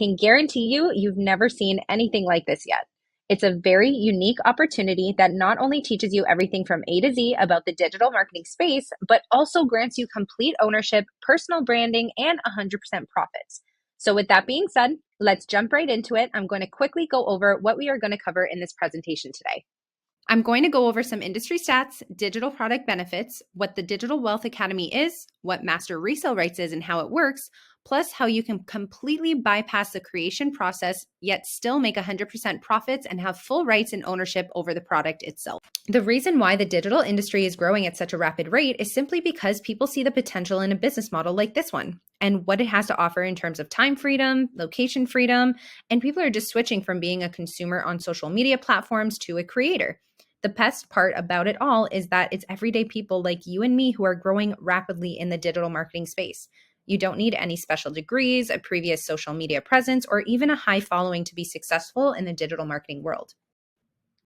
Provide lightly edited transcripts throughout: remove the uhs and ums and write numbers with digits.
can guarantee you've never seen anything like this yet. It's a very unique opportunity that not only teaches you everything from A to Z about the digital marketing space, but also grants you complete ownership, personal branding, and 100% profits. So, with that being said, let's jump right into it. I'm going to quickly go over what we are going to cover in this presentation today. I'm going to go over some industry stats, digital product benefits, what the Digital Wealth Academy is, what master resale rights is and how it works, plus how you can completely bypass the creation process, yet still make 100% profits and have full rights and ownership over the product itself. The reason why the digital industry is growing at such a rapid rate is simply because people see the potential in a business model like this one and what it has to offer in terms of time freedom, location freedom, and people are just switching from being a consumer on social media platforms to a creator. The best part about it all is that it's everyday people like you and me who are growing rapidly in the digital marketing space. You don't need any special degrees, a previous social media presence, or even a high following to be successful in the digital marketing world.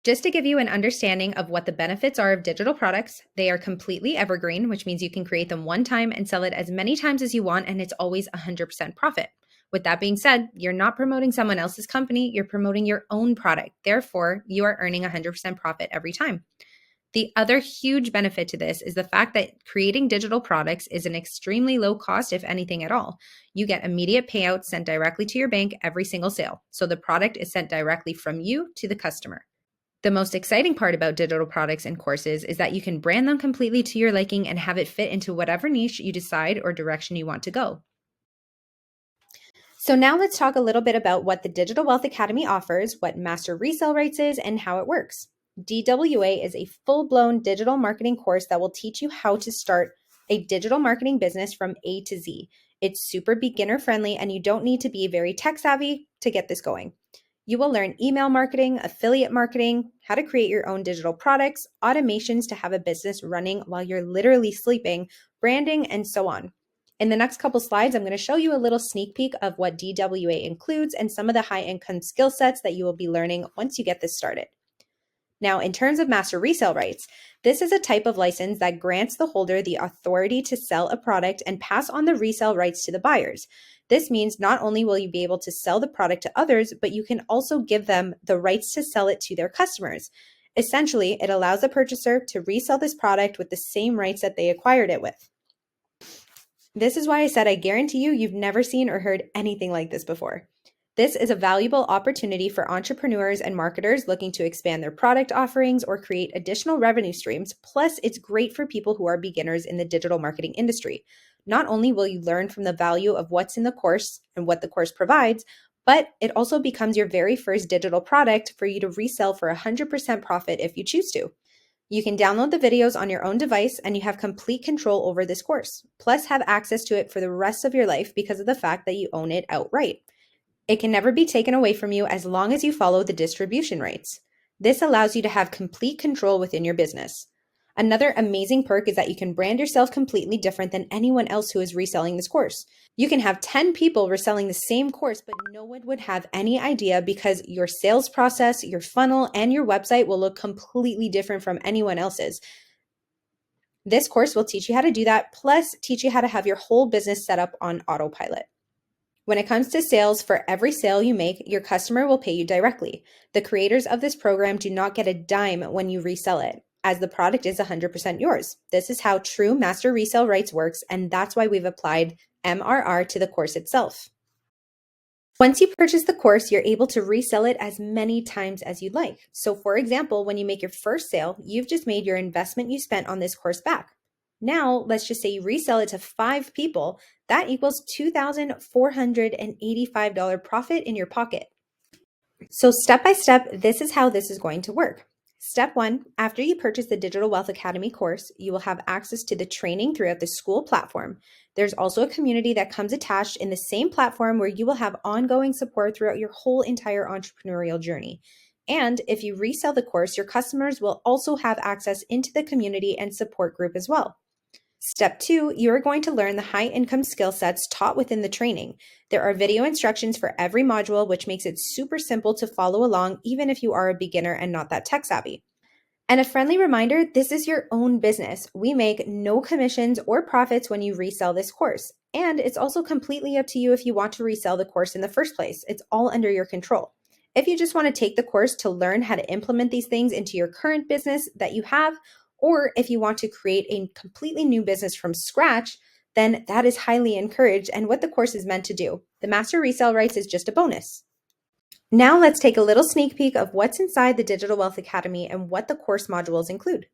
Just to give you an understanding of what the benefits are of digital products, they are completely evergreen, which means you can create them one time and sell it as many times as you want, and it's always 100% profit. With that being said, you're not promoting someone else's company, you're promoting your own product. Therefore, you are earning 100% profit every time. The other huge benefit to this is the fact that creating digital products is an extremely low cost, if anything at all. You get immediate payouts sent directly to your bank every single sale. So the product is sent directly from you to the customer. The most exciting part about digital products and courses is that you can brand them completely to your liking and have it fit into whatever niche you decide or direction you want to go. So now let's talk a little bit about what the Digital Wealth Academy offers, what master resale rights is, and how it works. DWA is a full-blown digital marketing course that will teach you how to start a digital marketing business from A to Z. It's super beginner friendly and you don't need to be very tech savvy to get this going. You will learn email marketing, affiliate marketing, how to create your own digital products, automations to have a business running while you're literally sleeping, branding, and so on. In the next couple slides, I'm going to show you a little sneak peek of what DWA includes and some of the high-income skill sets that you will be learning once you get this started. Now, in terms of master resale rights, this is a type of license that grants the holder the authority to sell a product and pass on the resale rights to the buyers. This means not only will you be able to sell the product to others, but you can also give them the rights to sell it to their customers. Essentially, it allows the purchaser to resell this product with the same rights that they acquired it with. This is why I said I guarantee you've never seen or heard anything like this before. This is a valuable opportunity for entrepreneurs and marketers looking to expand their product offerings or create additional revenue streams. Plus, it's great for people who are beginners in the digital marketing industry. Not only will you learn from the value of what's in the course and what the course provides, but it also becomes your very first digital product for you to resell for 100% profit if you choose to. You can download the videos on your own device and you have complete control over this course, plus have access to it for the rest of your life because of the fact that you own it outright. It can never be taken away from you as long as you follow the distribution rights. This allows you to have complete control within your business. Another amazing perk is that you can brand yourself completely different than anyone else who is reselling this course. You can have 10 people reselling the same course, but no one would have any idea because your sales process, your funnel, and your website will look completely different from anyone else's. This course will teach you how to do that, plus teach you how to have your whole business set up on autopilot. When it comes to sales, for every sale you make, your customer will pay you directly. The creators of this program do not get a dime when you resell it, as the product is 100% yours. This is how true master resale rights works, and that's why we've applied MRR to the course itself. Once you purchase the course, you're able to resell it as many times as you'd like. So for example, when you make your first sale, you've just made your investment you spent on this course back. Now, let's just say you resell it to 5 people. That equals $2,485 profit in your pocket. So step by step, this is how this is going to work. Step 1, after you purchase the Digital Wealth Academy course, you will have access to the training throughout the school platform. There's also a community that comes attached in the same platform where you will have ongoing support throughout your whole entire entrepreneurial journey. And if you resell the course, your customers will also have access into the community and support group as well. Step 2, you are going to learn the high income skill sets taught within the training. There are video instructions for every module, which makes it super simple to follow along, even if you are a beginner and not that tech savvy. And a friendly reminder, this is your own business. We make no commissions or profits when you resell this course. And it's also completely up to you if you want to resell the course in the first place. It's all under your control. If you just want to take the course to learn how to implement these things into your current business that you have, or if you want to create a completely new business from scratch, then that is highly encouraged and what the course is meant to do. The Master Resale Rights is just a bonus. Now let's take a little sneak peek of what's inside the Digital Wealth Academy and what the course modules include.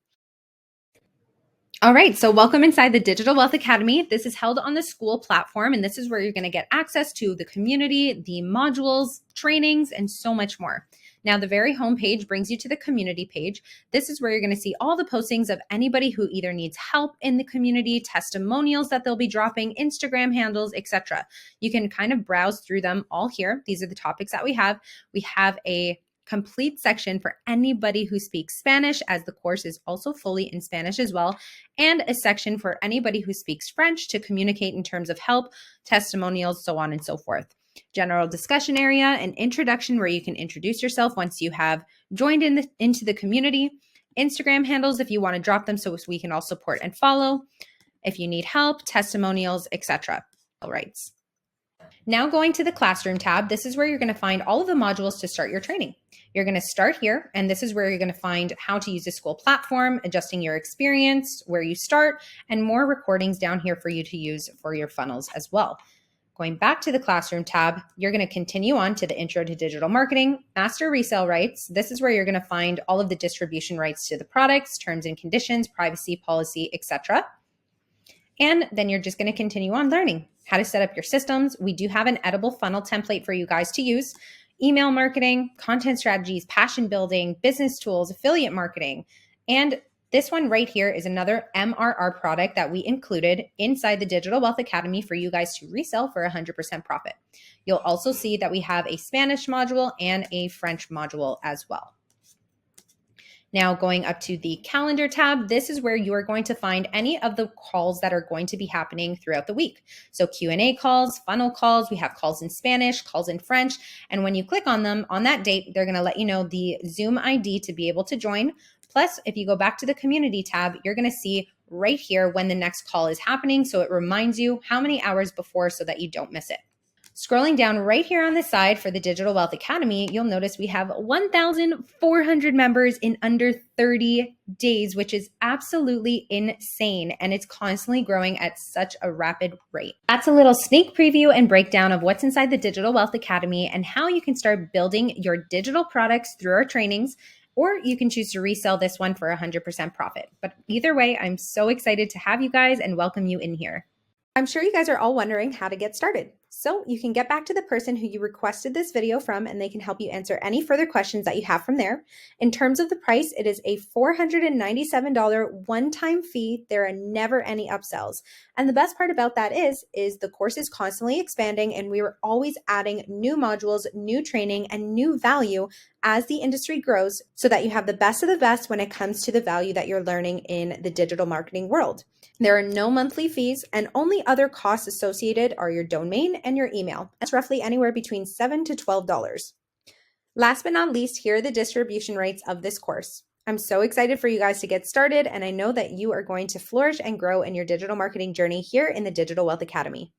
All right, so welcome inside the Digital Wealth Academy. This is held on the school platform, and this is where you're going to get access to the community, the modules, trainings, and so much more. Now, the very homepage brings you to the community page. This is where you're going to see all the postings of anybody who either needs help in the community, testimonials that they'll be dropping, Instagram handles, etc. You can kind of browse through them all here. These are the topics that we have. We have a complete section for anybody who speaks Spanish, as the course is also fully in Spanish as well, and a section for anybody who speaks French to communicate in terms of help, testimonials, so on and so forth. General discussion area, an introduction where you can introduce yourself once you have joined into the community, Instagram handles if you want to drop them so we can all support and follow, if you need help, testimonials, etc. All right. Now going to the classroom tab, this is where you're going to find all of the modules to start your training. You're going to start here, and this is where you're going to find how to use the school platform, adjusting your experience, where you start, and more recordings down here for you to use for your funnels as well. Going back to the classroom tab, you're going to continue on to the Intro to Digital Marketing, Master Resale Rights. This is where you're going to find all of the distribution rights to the products, terms and conditions, privacy policy, etc. And then you're just going to continue on learning how to set up your systems. We do have an edible funnel template for you guys to use. Email marketing, content strategies, passion building, business tools, affiliate marketing. And this one right here is another MRR product that we included inside the Digital Wealth Academy for you guys to resell for 100% profit. You'll also see that we have a Spanish module and a French module as well. Now going up to the calendar tab, this is where you are going to find any of the calls that are going to be happening throughout the week. So Q&A calls, funnel calls, we have calls in Spanish, calls in French. And when you click on them on that date, they're going to let you know the Zoom ID to be able to join. Plus, if you go back to the community tab, you're going to see right here when the next call is happening. So it reminds you how many hours before so that you don't miss it. Scrolling down right here on the side for the Digital Wealth Academy, you'll notice we have 1,400 members in under 30 days, which is absolutely insane. And it's constantly growing at such a rapid rate. That's a little sneak preview and breakdown of what's inside the Digital Wealth Academy and how you can start building your digital products through our trainings, or you can choose to resell this one for 100% profit. But either way, I'm so excited to have you guys and welcome you in here. I'm sure you guys are all wondering how to get started. So you can get back to the person who you requested this video from, and they can help you answer any further questions that you have from there. In terms of the price, it is a $497 one-time fee. There are never any upsells. And the best part about that is the course is constantly expanding, and we are always adding new modules, new training, and new value as the industry grows so that you have the best of the best when it comes to the value that you're learning in the digital marketing world. There are no monthly fees, and only other costs associated are your domain and your email. That's roughly anywhere between $7 to $12. Last but not least, here are the distribution rates of this course. I'm so excited for you guys to get started, and I know that you are going to flourish and grow in your digital marketing journey here in the Digital Wealth Academy.